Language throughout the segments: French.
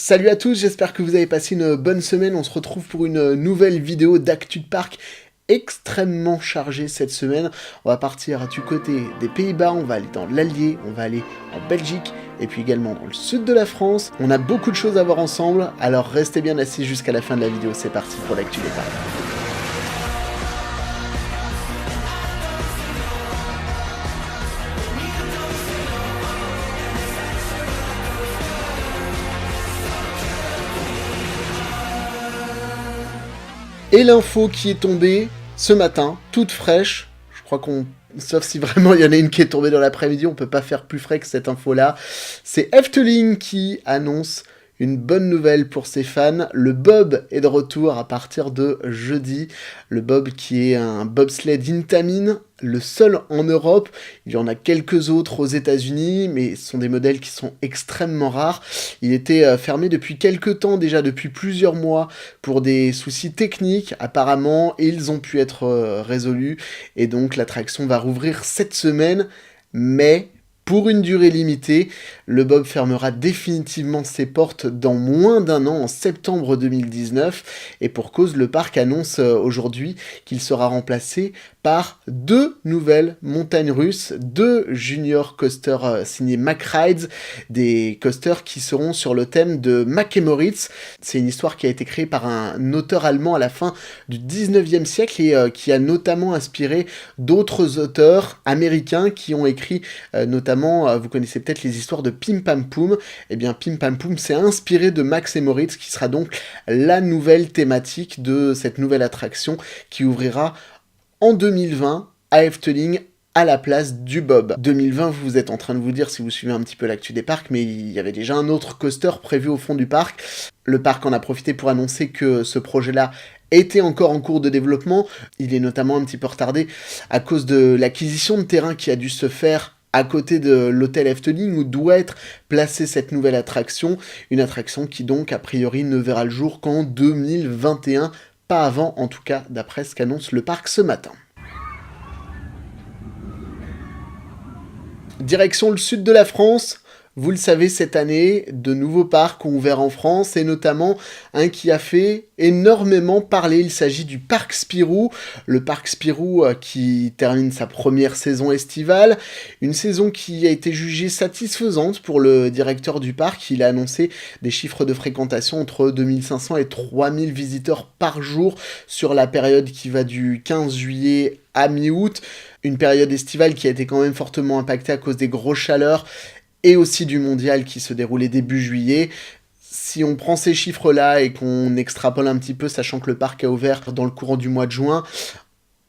Salut à tous, j'espère que vous avez passé une bonne semaine. On se retrouve pour une nouvelle vidéo d'actu de parc extrêmement chargée cette semaine. On va partir du côté des Pays-Bas, on va aller dans l'Allier, on va aller en Belgique et puis également dans le sud de la France. On a beaucoup de choses à voir ensemble, alors restez bien assis jusqu'à la fin de la vidéo. C'est parti pour l'actu des parcs. Et l'info qui est tombée ce matin, toute fraîche, je crois qu'on... Sauf si vraiment il y en a une qui est tombée dans l'après-midi, on peut pas faire plus frais que cette info-là. C'est Efteling qui annonce une bonne nouvelle pour ses fans. Le Bob est de retour à partir de jeudi. Le Bob qui est un bobsled Intamin, le seul en Europe. Il y en a quelques autres aux États-Unis, mais ce sont des modèles qui sont extrêmement rares. Il était fermé depuis quelques temps, déjà depuis plusieurs mois, pour des soucis techniques apparemment, et ils ont pu être résolus. Et donc l'attraction va rouvrir cette semaine, mais pour une durée limitée. Le Bob fermera définitivement ses portes dans moins d'un an, en septembre 2019, et pour cause, le parc annonce aujourd'hui qu'il sera remplacé par 2 nouvelles montagnes russes, 2 junior coasters signés Mack Rides, des coasters qui seront sur le thème de Mack et Moritz. C'est une histoire qui a été créée par un auteur allemand à la fin du 19e siècle et qui a notamment inspiré d'autres auteurs américains qui ont écrit notamment, vous connaissez peut-être les histoires de Pim Pam Poum. Eh bien, Pim Pam Poum s'est inspiré de Max et Moritz, qui sera donc la nouvelle thématique de cette nouvelle attraction qui ouvrira en 2020 à Efteling, à la place du Bob. 2020, vous êtes en train de vous dire, si vous suivez un petit peu l'actu des parcs, mais il y avait déjà un autre coaster prévu au fond du parc. Le parc en a profité pour annoncer que ce projet-là était encore en cours de développement. Il est notamment un petit peu retardé à cause de l'acquisition de terrain qui a dû se faire à côté de l'hôtel Efteling où doit être placée cette nouvelle attraction. Une attraction qui donc, a priori, ne verra le jour qu'en 2021. Pas avant, en tout cas, d'après ce qu'annonce le parc ce matin. Direction le sud de la France. Vous le savez, cette année, de nouveaux parcs ont ouvert en France, et notamment un qui a fait énormément parler. Il s'agit du parc Spirou. Le parc Spirou qui termine sa première saison estivale. Une saison qui a été jugée satisfaisante pour le directeur du parc. Il a annoncé des chiffres de fréquentation entre 2500 et 3000 visiteurs par jour sur la période qui va du 15 juillet à mi-août. Une période estivale qui a été quand même fortement impactée à cause des grosses chaleurs et aussi du mondial qui se déroulait début juillet. Si on prend ces chiffres-là et qu'on extrapole un petit peu, sachant que le parc a ouvert dans le courant du mois de juin,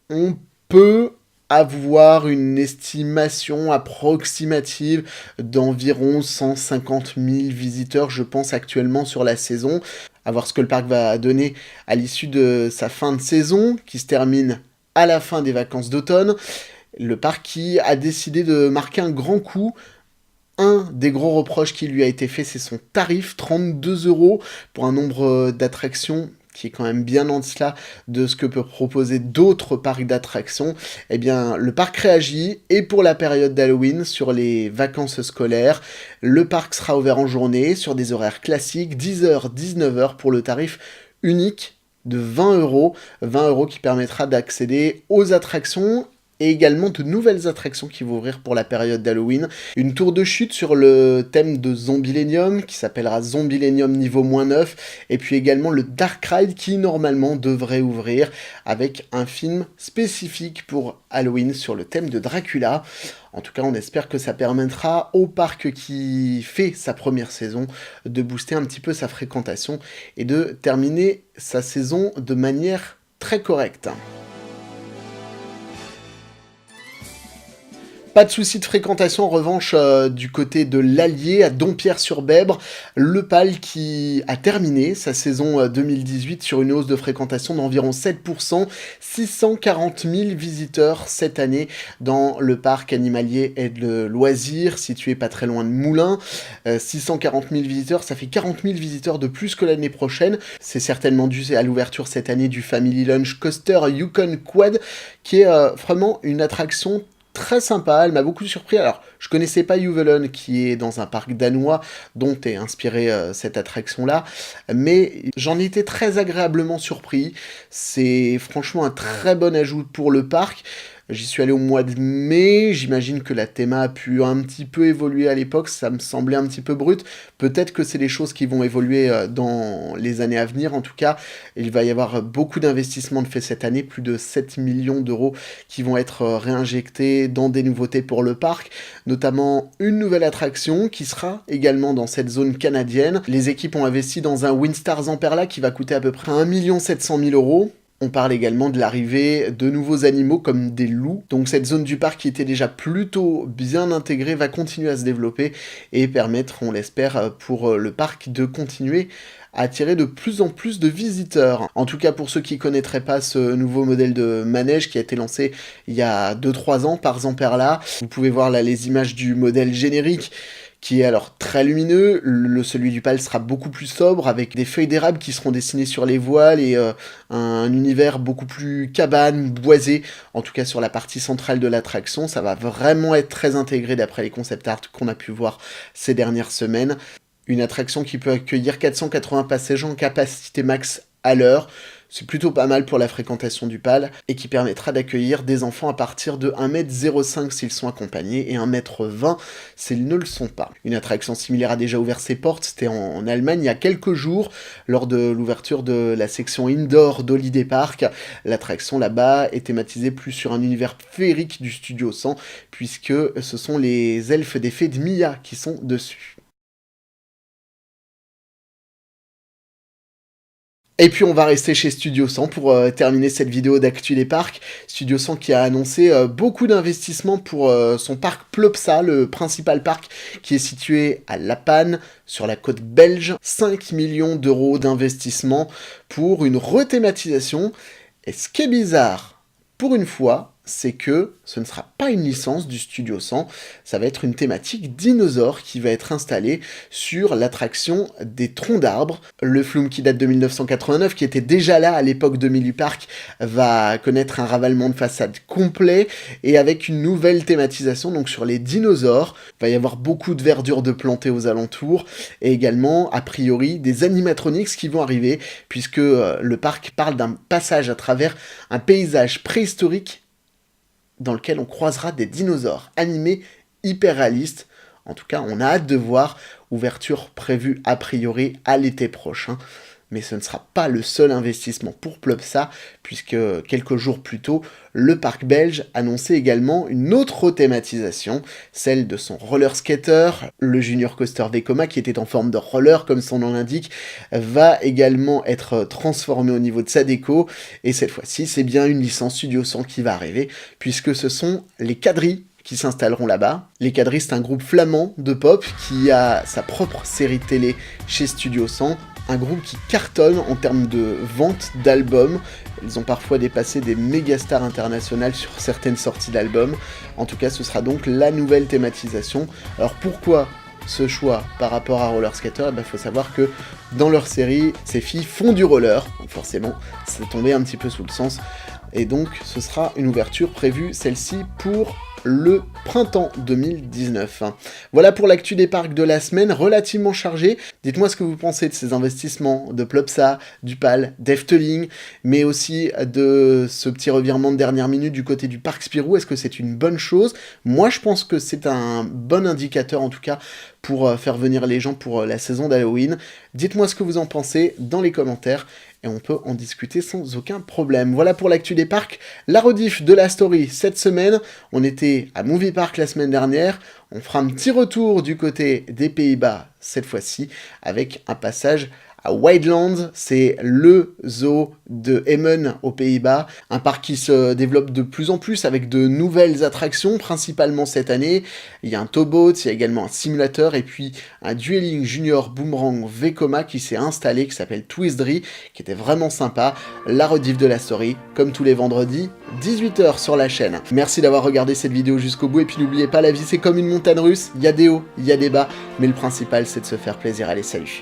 on peut avoir une estimation approximative d'environ 150 000 visiteurs, je pense, actuellement sur la saison. À voir ce que le parc va donner à l'issue de sa fin de saison, qui se termine à la fin des vacances d'automne. Le parc qui a décidé de marquer un grand coup. Un des gros reproches qui lui a été fait, c'est son tarif, 32 € pour un nombre d'attractions qui est quand même bien en deçà de ce que peut proposer d'autres parcs d'attractions. Eh bien, le parc réagit, et pour la période d'Halloween, sur les vacances scolaires, le parc sera ouvert en journée, sur des horaires classiques, 10h, 19h, pour le tarif unique de 20 €. 20 € qui permettra d'accéder aux attractions, et également de nouvelles attractions qui vont ouvrir pour la période d'Halloween. Une tour de chute sur le thème de Zombieland, qui s'appellera Zombieland niveau -9, et puis également le Dark Ride, qui normalement devrait ouvrir avec un film spécifique pour Halloween sur le thème de Dracula. En tout cas, on espère que ça permettra au parc qui fait sa première saison de booster un petit peu sa fréquentation et de terminer sa saison de manière très correcte. Pas de soucis de fréquentation en revanche du côté de l'Allier, à Dompierre-sur-Bèbre. Le PAL qui a terminé sa saison 2018 sur une hausse de fréquentation d'environ 7%. 640 000 visiteurs cette année dans le parc animalier et de loisirs, situé pas très loin de Moulins. 640 000 visiteurs, ça fait 40 000 visiteurs de plus que l'année prochaine. C'est certainement dû à l'ouverture cette année du Family Lunch Coaster Yukon Quad, qui est vraiment une attraction très sympa, elle m'a beaucoup surpris. Alors, je connaissais pas Juvelen, qui est dans un parc danois, dont est inspirée cette attraction-là, mais j'en étais très agréablement surpris. C'est franchement un très bon ajout pour le parc. J'y suis allé au mois de mai, j'imagine que la théma a pu un petit peu évoluer à l'époque, ça me semblait un petit peu brut. Peut-être que c'est des choses qui vont évoluer dans les années à venir. En tout cas, il va y avoir beaucoup d'investissements de fait cette année, plus de 7 millions d'euros qui vont être réinjectés dans des nouveautés pour le parc, notamment une nouvelle attraction qui sera également dans cette zone canadienne. Les équipes ont investi dans un Windstar Zamperla qui va coûter à peu près 1 700 000 euros. On parle également de l'arrivée de nouveaux animaux comme des loups. Donc cette zone du parc qui était déjà plutôt bien intégrée va continuer à se développer et permettre, on l'espère, pour le parc de continuer à attirer de plus en plus de visiteurs. En tout cas, pour ceux qui ne connaîtraient pas ce nouveau modèle de manège qui a été lancé il y a 2-3 ans par Zamperla, vous pouvez voir là les images du modèle générique qui est alors très lumineux. Celui du PAL sera beaucoup plus sobre, avec des feuilles d'érable qui seront dessinées sur les voiles et un univers beaucoup plus cabane, boisé, en tout cas sur la partie centrale de l'attraction. Ça va vraiment être très intégré d'après les concept art qu'on a pu voir ces dernières semaines. Une attraction qui peut accueillir 480 passagers en capacité max à l'heure. C'est plutôt pas mal pour la fréquentation du PAL, et qui permettra d'accueillir des enfants à partir de 1,05 m s'ils sont accompagnés, et 1,20 m s'ils ne le sont pas. Une attraction similaire a déjà ouvert ses portes, c'était en Allemagne il y a quelques jours, lors de l'ouverture de la section indoor d'Holiday Park. L'attraction là-bas est thématisée plus sur un univers féerique du Studio 100, puisque ce sont les elfes des fées de Mia qui sont dessus. Et puis on va rester chez Studio 100 pour terminer cette vidéo d'actu des parcs. Studio 100 qui a annoncé beaucoup d'investissements pour son parc Plopsa, le principal parc qui est situé à La Panne, sur la côte belge. 5 millions d'euros d'investissement pour une rethématisation. Et ce qui est bizarre, pour une fois, c'est que ce ne sera pas une licence du Studio 100, ça va être une thématique dinosaure qui va être installée sur l'attraction des troncs d'arbres. Le Flume qui date de 1989, qui était déjà là à l'époque de Milieu Park, va connaître un ravalement de façade complet, et avec une nouvelle thématisation donc sur les dinosaures. Il va y avoir beaucoup de verdure de plantée aux alentours, et également, a priori, des animatronics qui vont arriver, puisque le parc parle d'un passage à travers un paysage préhistorique dans lequel on croisera des dinosaures animés hyper réalistes. En tout cas, on a hâte de voir. Ouverture prévue a priori à l'été prochain. Mais ce ne sera pas le seul investissement pour Plopsa, puisque quelques jours plus tôt, le parc belge annonçait également une autre thématisation, celle de son roller skater. Le Junior Coaster Vekoma, qui était en forme de roller comme son nom l'indique, va également être transformé au niveau de sa déco, et cette fois-ci c'est bien une licence Studio 100 qui va arriver, puisque ce sont les Quadrilles qui s'installeront là-bas. Les Quadrilles, c'est un groupe flamand de pop qui a sa propre série télé chez Studio 100, un groupe qui cartonne en termes de vente d'albums. Ils ont parfois dépassé des méga stars internationales sur certaines sorties d'albums. En tout cas, ce sera donc la nouvelle thématisation. Alors pourquoi ce choix par rapport à Roller Skater? Il faut savoir que dans leur série, ces filles font du roller, donc forcément, c'est tombé un petit peu sous le sens. Et donc, ce sera une ouverture prévue, celle-ci, pour le printemps 2019. Voilà pour l'actu des parcs de la semaine, relativement chargée. Dites-moi ce que vous pensez de ces investissements de Plopsa, du PAL, d'Efteling, mais aussi de ce petit revirement de dernière minute du côté du parc Spirou. Est-ce que c'est une bonne chose? Moi, je pense que c'est un bon indicateur, en tout cas, pour faire venir les gens pour la saison d'Halloween. Dites-moi ce que vous en pensez dans les commentaires, et on peut en discuter sans aucun problème. Voilà pour l'actu des parcs. La rediff de la story cette semaine, on était à Movie Park la semaine dernière, on fera un petit retour du côté des Pays-Bas cette fois-ci, avec un passage à Wildlands, c'est le zoo de Emmen aux Pays-Bas, un parc qui se développe de plus en plus avec de nouvelles attractions, principalement cette année. Il y a un towboat, il y a également un simulateur, et puis un Dueling Junior Boomerang Vekoma qui s'est installé, qui s'appelle Twistry, qui était vraiment sympa. La rediff de la story, comme tous les vendredis, 18 h sur la chaîne. Merci d'avoir regardé cette vidéo jusqu'au bout, et puis n'oubliez pas, la vie c'est comme une montagne russe, il y a des hauts, il y a des bas, mais le principal c'est de se faire plaisir. Allez, salut!